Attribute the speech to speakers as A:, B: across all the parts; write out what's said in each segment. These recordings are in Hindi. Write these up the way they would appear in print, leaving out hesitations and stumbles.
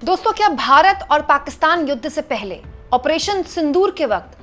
A: दोस्तों, क्या भारत और पाकिस्तान युद्ध से पहले ऑपरेशन सिंदूर के वक्त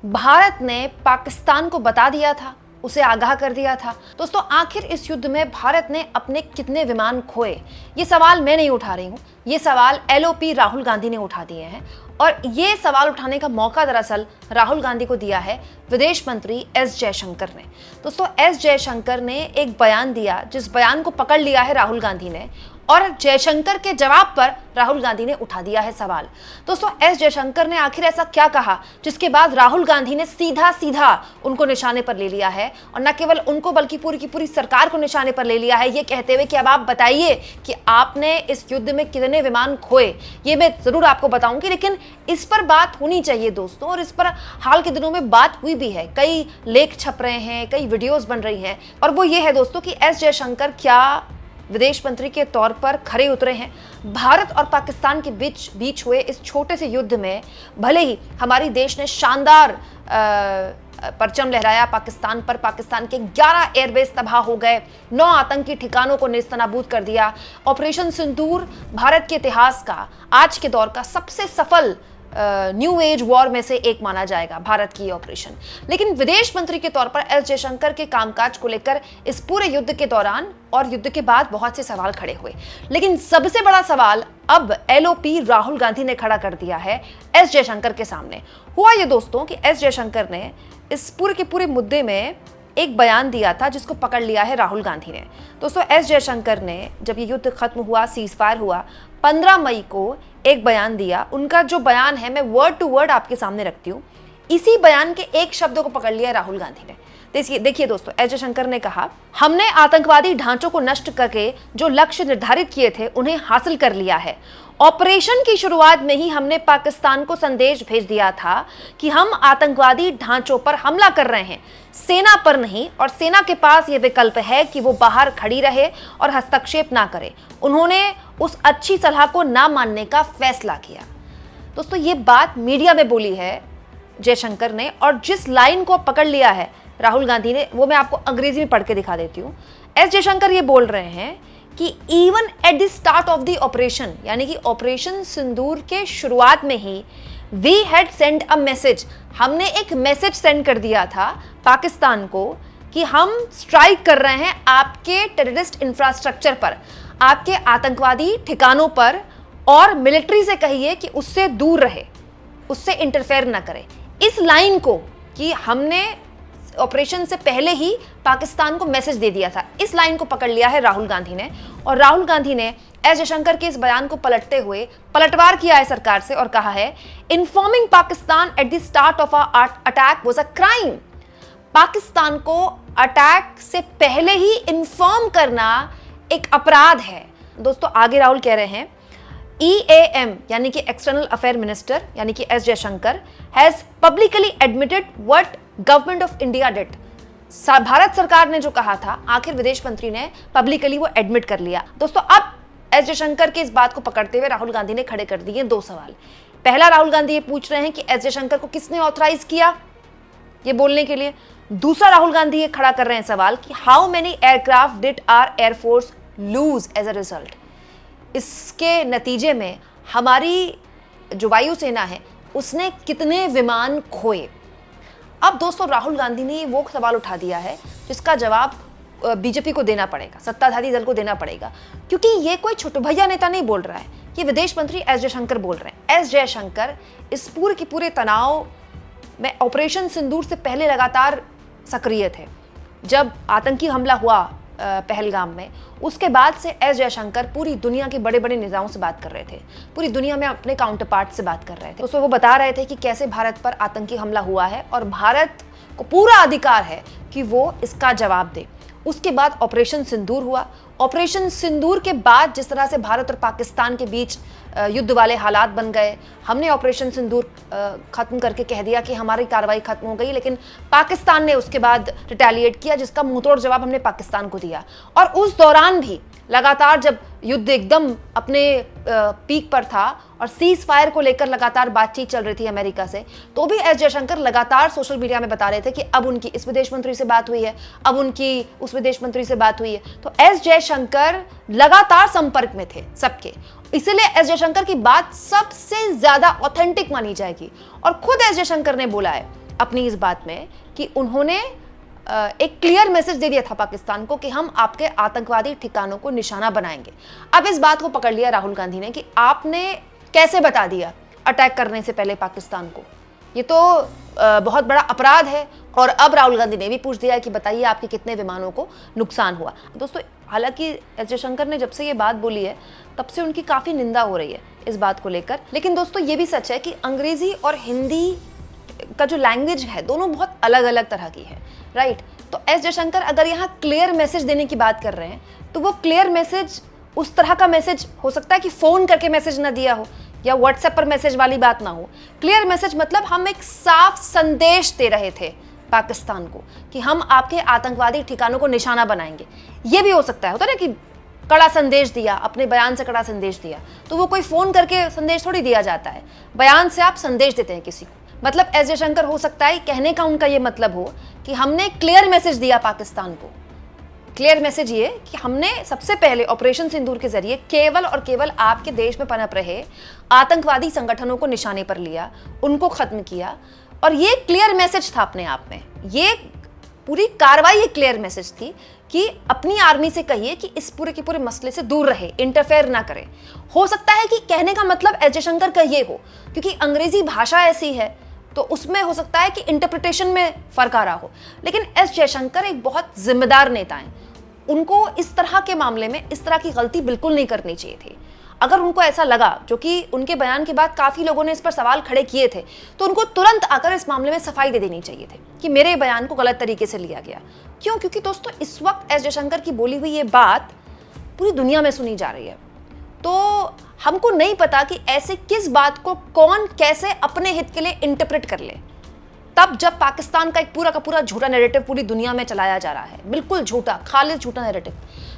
A: भारत ने पाकिस्तान को बता दिया था, उसे आगाह कर दिया था? दोस्तों, आखिर इस युद्ध में भारत ने अपने कितने विमान खोए? ये सवाल मैं नहीं उठा रही हूं, ये सवाल एलओपी राहुल गांधी ने उठा दिए हैं। और ये सवाल उठाने का मौका दरअसल राहुल गांधी को दिया है विदेश मंत्री एस जयशंकर ने। दोस्तों, एस जयशंकर ने एक बयान दिया, जिस बयान को पकड़ लिया है राहुल गांधी ने, और जयशंकर के जवाब पर राहुल गांधी ने उठा दिया है सवाल। दोस्तों, एस जयशंकर ने आखिर ऐसा क्या कहा जिसके बाद राहुल गांधी ने सीधा सीधा उनको निशाने पर ले लिया है, और न केवल उनको बल्कि पूरी की पूरी सरकार को निशाने पर ले लिया है, ये कहते हुए कि अब आप बताइए कि आपने इस युद्ध में कितने विमान खोए। ये मैं जरूर आपको बताऊंगी, लेकिन इस पर बात होनी चाहिए दोस्तों, और इस पर हाल के दिनों में बात हुई भी है। कई लेख छप रहे हैं, कई वीडियोस बन रही हैं, और वो ये है दोस्तों कि एस जयशंकर क्या विदेश मंत्री के तौर पर खरे उतरे हैं। भारत और पाकिस्तान के बीच हुए इस छोटे से युद्ध में भले ही हमारी देश ने शानदार परचम लहराया पाकिस्तान पर, पाकिस्तान के 11 एयरबेस तबाह हो गए, 9 आतंकी ठिकानों को नेस्तनाबूद कर दिया। ऑपरेशन सिंदूर भारत के इतिहास का, आज के दौर का सबसे सफल न्यू एज वॉर में से एक माना जाएगा भारत की ऑपरेशन। लेकिन विदेश मंत्री के तौर पर एस जयशंकर के कामकाज को लेकर इस पूरे युद्ध के दौरान और युद्ध के बाद बहुत से सवाल खड़े हुए, लेकिन सबसे बड़ा सवाल अब एलओपी राहुल गांधी ने खड़ा कर दिया है एस जयशंकर के सामने। हुआ ये दोस्तों कि एस जयशंकर ने इस पूरे के पूरे मुद्दे में एक बयान दिया था, जिसको पकड़ लिया है राहुल गांधी ने। दोस्तों, एस जयशंकर ने जब ये युद्ध खत्म हुआ, सीज फायर हुआ, 15 मई को एक बयान दिया। उनका जो बयान है मैं वर्ड टू वर्ड आपके सामने रखती हूँ। इसी बयान के एक शब्द को पकड़ लिया राहुल गांधी ने। देखिए दोस्तों, एस जयशंकर ने कहा, हमने आतंकवादी ढांचों को नष्ट करके जो लक्ष्य निर्धारित किए थे उन्हें हासिल कर लिया है। ऑपरेशन की शुरुआत में ही हमने पाकिस्तान को संदेश भेज दिया था कि हम आतंकवादी ढांचों पर हमला कर रहे हैं, सेना पर नहीं, और सेना के पास यह विकल्प है कि वो बाहर खड़ी रहे और हस्तक्षेप ना करे। उन्होंने उस अच्छी सलाह को ना मानने का फैसला किया। दोस्तों, ये बात मीडिया में बोली है जयशंकर ने, और जिस लाइन को पकड़ लिया है राहुल गांधी ने, वो मैं आपको अंग्रेजी में पढ़ के दिखा देती हूँ। एस जयशंकर ये बोल रहे हैं कि even at the start of the operation, यानी कि ऑपरेशन सिंदूर के शुरुआत में ही, we had sent a message, हमने एक मैसेज सेंड कर दिया था पाकिस्तान को कि हम स्ट्राइक कर रहे हैं आपके टेररिस्ट इंफ्रास्ट्रक्चर पर, आपके आतंकवादी ठिकानों पर, और मिलिट्री से कहिए कि उससे दूर रहे, उससे इंटरफेयर ना करे। इस लाइन को कि हमने ऑपरेशन से पहले ही पाकिस्तान को मैसेज दे दिया था, इस लाइन को पकड़ लिया है राहुल गांधी ने। और राहुल गांधी ने एस जयशंकर के इस बयान को पलटते हुए पलटवार किया है सरकार से और कहा है, informing Pakistan eight the start of attack was a crime. Pakistan को अटैक से पहले ही इन्फॉर्म करना एक अपराध है। दोस्तों, आगे राहुल कह रहे हैं, EAM यानी कि एक्सटर्नल अफेयर मिनिस्टर यानी कि S Jaishankar has publicly admitted what government of India did. Bharat सरकार ने जो कहा था, आखिर विदेश मंत्री ने पब्लिकली वो एडमिट कर लिया। दोस्तों, अब एस जयशंकर की इस बात को पकड़ते हुए राहुल गांधी ने खड़े कर दिए 2 सवाल। पहला, राहुल गांधी ये पूछ रहे हैं कि एस जयशंकर को किसने ऑथराइज किया ये बोलने के लिए। दूसरा, राहुल गांधी ये खड़ा कर रहे हैं सवाल कि how many aircraft did our air force lose as a result. इसके नतीजे में हमारी जो वायुसेना है उसने कितने विमान खोए। अब दोस्तों, राहुल गांधी ने वो सवाल उठा दिया है जिसका जवाब बीजेपी को देना पड़ेगा, सत्ताधारी दल को देना पड़ेगा, क्योंकि ये कोई छोटे भैया नेता नहीं बोल रहा है, ये विदेश मंत्री एस जयशंकर बोल रहे हैं। एस जयशंकर इस पूरे के पूरे तनाव में ऑपरेशन सिंदूर से पहले लगातार सक्रिय थे। जब आतंकी हमला हुआ पहलगाम में, उसके बाद से एस जयशंकर पूरी दुनिया के बड़े बड़े नेताओं से बात कर रहे थे, पूरी दुनिया में अपने काउंटर पार्ट से बात कर रहे थे। उसमें वो बता रहे थे कि कैसे भारत पर आतंकी हमला हुआ है और भारत को पूरा अधिकार है कि वो इसका जवाब दे। उसके बाद ऑपरेशन सिंदूर हुआ। ऑपरेशन सिंदूर के बाद जिस तरह से भारत और पाकिस्तान के बीच युद्ध वाले हालात बन गए, हमने ऑपरेशन सिंदूर खत्म करके कह दिया कि हमारी कार्रवाई खत्म हो गई, लेकिन पाकिस्तान ने उसके बाद रिटेलिएट किया, जिसका मुंहतोड़ जवाब हमने पाकिस्तान को दिया। और उस दौरान भी लगातार जब युद्ध एकदम अपने पीक पर था और सीज फायर को लेकर लगातार बातचीत चल रही थी अमेरिका से, तो भी एस जयशंकर लगातार सोशल मीडिया में बता रहे थे कि अब उनकी इस विदेश मंत्री से बात हुई है, अब उनकी उस विदेश मंत्री से बात हुई है। तो एस जयशंकर लगातार संपर्क में थे सबके, इसीलिए एस जयशंकर की बात सबसे ज्यादा ऑथेंटिक मानी जाएगी। और खुद एस जयशंकर ने बोला है अपनी इस बात में कि उन्होंने एक क्लियर मैसेज दे दिया था पाकिस्तान को कि हम आपके आतंकवादी ठिकानों को निशाना बनाएंगे। अब इस बात को पकड़ लिया राहुल गांधी ने कि आपने कैसे बता दिया अटैक करने से पहले पाकिस्तान को, ये तो बहुत बड़ा अपराध है। और अब राहुल गांधी ने भी पूछ दिया कि बताइए आपके कितने विमानों को नुकसान हुआ। दोस्तों हालांकि एस जयशंकर ने जब से ये बात बोली है तब से उनकी काफ़ी निंदा हो रही है इस बात को लेकर। लेकिन दोस्तों ये भी सच है कि अंग्रेजी और हिंदी का जो लैंग्वेज है दोनों बहुत अलग अलग तरह की है, राइट। तो एस जयशंकर अगर यहाँ क्लियर मैसेज देने की बात कर रहे हैं तो वो क्लियर मैसेज उस तरह का मैसेज हो सकता है कि फ़ोन करके मैसेज ना दिया हो या व्हाट्सएप पर मैसेज वाली बात ना हो। क्लियर मैसेज मतलब हम एक साफ संदेश दे रहे थे पाकिस्तान को कि हम आपके आतंकवादी ठिकानों को निशाना बनाएंगे। ये भी हो सकता है, होता है ना कि कड़ा संदेश दिया, अपने बयान से कड़ा संदेश दिया, तो वो कोई फ़ोन करके संदेश थोड़ी दिया जाता है, बयान से आप संदेश देते हैं किसी को। मतलब एस जयशंकर हो सकता है कहने का उनका ये मतलब हो कि हमने क्लियर मैसेज दिया पाकिस्तान को। क्लियर मैसेज ये कि हमने सबसे पहले ऑपरेशन सिंदूर के जरिए केवल और केवल आपके देश में पनप रहे आतंकवादी संगठनों को निशाने पर लिया, उनको खत्म किया। और ये क्लियर मैसेज था अपने आप में, ये पूरी कार्रवाई एक क्लियर मैसेज थी कि अपनी आर्मी से कहिए कि इस पूरे के पूरे मसले से दूर रहे, इंटरफेयर ना करें। हो सकता है कि कहने का मतलब एस जयशंकर का ये हो, क्योंकि अंग्रेजी भाषा ऐसी है तो उसमें हो सकता है कि इंटरप्रिटेशन में फर्क आ रहा हो। लेकिन एस जयशंकर एक बहुत जिम्मेदार नेता हैं, उनको इस तरह के मामले में इस तरह की गलती बिल्कुल नहीं करनी चाहिए थी। अगर उनको ऐसा लगा, जो कि उनके बयान के बाद काफ़ी लोगों ने इस पर सवाल खड़े किए थे, तो उनको तुरंत आकर इस मामले में सफाई दे देनी चाहिए थी कि मेरे बयान को गलत तरीके से लिया गया। क्यों? क्योंकि दोस्तों इस वक्त एस जयशंकर की बोली हुई ये बात पूरी दुनिया में सुनी जा रही है। तो हमको नहीं पता कि ऐसे किस बात को कौन कैसे अपने हित के लिए इंटरप्रेट कर ले, तब जब पाकिस्तान का एक पूरा का पूरा झूठा नैरेटिव पूरी दुनिया में चलाया जा रहा है, बिल्कुल झूठा, खालिद झूठा नैरेटिव।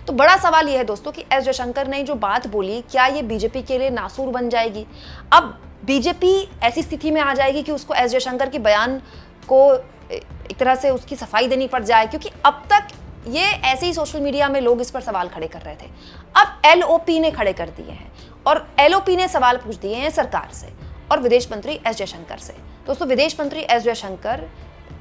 A: तो बड़ा सवाल यह है दोस्तों कि एस जयशंकर ने जो बात बोली, क्या ये बीजेपी के लिए नासूर बन जाएगी? अब बीजेपी ऐसी स्थिति में आ जाएगी कि उसको एस जयशंकर के बयान को एक तरह से उसकी सफाई देनी पड़ जाए, क्योंकि अब तक ये ऐसे ही सोशल मीडिया में लोग इस पर सवाल खड़े कर रहे थे। अब एलओपी ने खड़े कर दिए हैं और एलओपी ने सवाल पूछ दिए हैं सरकार से और विदेश मंत्री एस जयशंकर से। दोस्तों विदेश मंत्री एस जयशंकर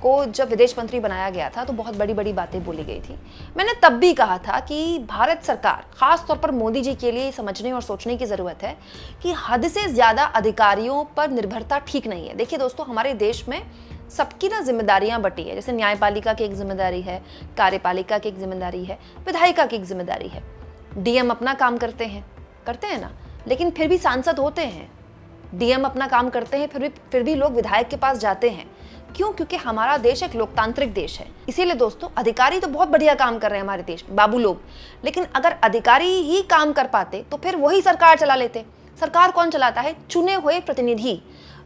A: को जब विदेश मंत्री बनाया गया था तो बहुत बड़ी बड़ी बातें बोली गई थी। मैंने तब भी कहा था कि भारत सरकार, खास तौर पर मोदी जी के लिए समझने और सोचने की ज़रूरत है कि हद से ज़्यादा अधिकारियों पर निर्भरता ठीक नहीं है। देखिए दोस्तों, हमारे देश में सबकी ना जिम्मेदारियां बटी है। जैसे न्यायपालिका की एक जिम्मेदारी है, कार्यपालिका की एक जिम्मेदारी है, विधायिका की एक जिम्मेदारी है। डीएम अपना काम करते हैं ना, लेकिन फिर भी सांसद होते हैं। डीएम अपना काम करते हैं, फिर भी लोग विधायक के पास जाते हैं। क्यों? क्योंकि हमारा देश एक लोकतांत्रिक देश है। इसीलिए दोस्तों अधिकारी तो बहुत बढ़िया काम कर रहे हैं हमारे देश में, बाबू लोग, लेकिन अगर अधिकारी ही काम कर पाते तो फिर वही सरकार चला लेते। सरकार कौन चलाता है? चुने हुए प्रतिनिधि,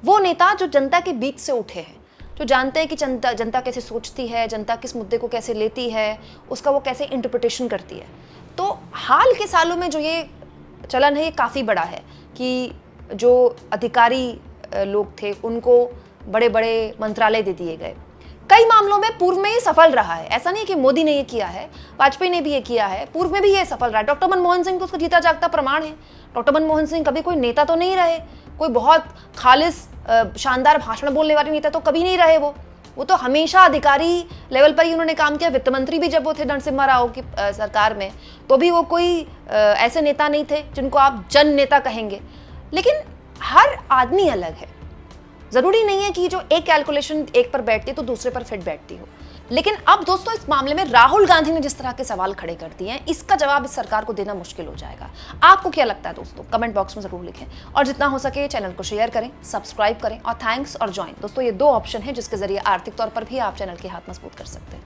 A: वो नेता जो जनता के बीच से उठे हैं, जो जानते हैं कि जनता कैसे सोचती है, जनता किस मुद्दे को कैसे लेती है, उसका वो कैसे इंटरप्रिटेशन करती है। तो हाल के सालों में जो ये चलन है ये काफ़ी बड़ा है कि जो अधिकारी लोग थे उनको बड़े बड़े मंत्रालय दे दिए गए। कई मामलों में पूर्व में ये सफल रहा है, ऐसा नहीं है कि मोदी ने ये किया है, वाजपेयी ने भी ये किया है, पूर्व में भी ये सफल रहा है। डॉक्टर मनमोहन सिंह तो उसका जीता जागता प्रमाण है। डॉक्टर मनमोहन सिंह कभी कोई नेता तो नहीं रहे, कोई बहुत खालिस शानदार भाषण बोलने वाले नेता तो कभी नहीं रहे। वो तो हमेशा अधिकारी लेवल पर ही उन्होंने काम किया। वित्त मंत्री भी जब वो थे नरसिम्हा राव की सरकार में, तो भी वो कोई ऐसे नेता नहीं थे जिनको आप जन नेता कहेंगे। लेकिन हर आदमी अलग है, जरूरी नहीं है कि जो एक कैलकुलेशन एक पर बैठती है तो दूसरे पर फिट बैठती हो। लेकिन अब दोस्तों इस मामले में राहुल गांधी ने जिस तरह के सवाल खड़े कर दिए हैं, इसका जवाब इस सरकार को देना मुश्किल हो जाएगा। आपको क्या लगता है दोस्तों? कमेंट बॉक्स में जरूर लिखें और जितना हो सके चैनल को शेयर करें, सब्सक्राइब करें और थैंक्स और ज्वाइन। दोस्तों ये 2 ऑप्शन है जिसके जरिए आर्थिक तौर पर भी आप चैनल के हाथ मजबूत कर सकते हैं।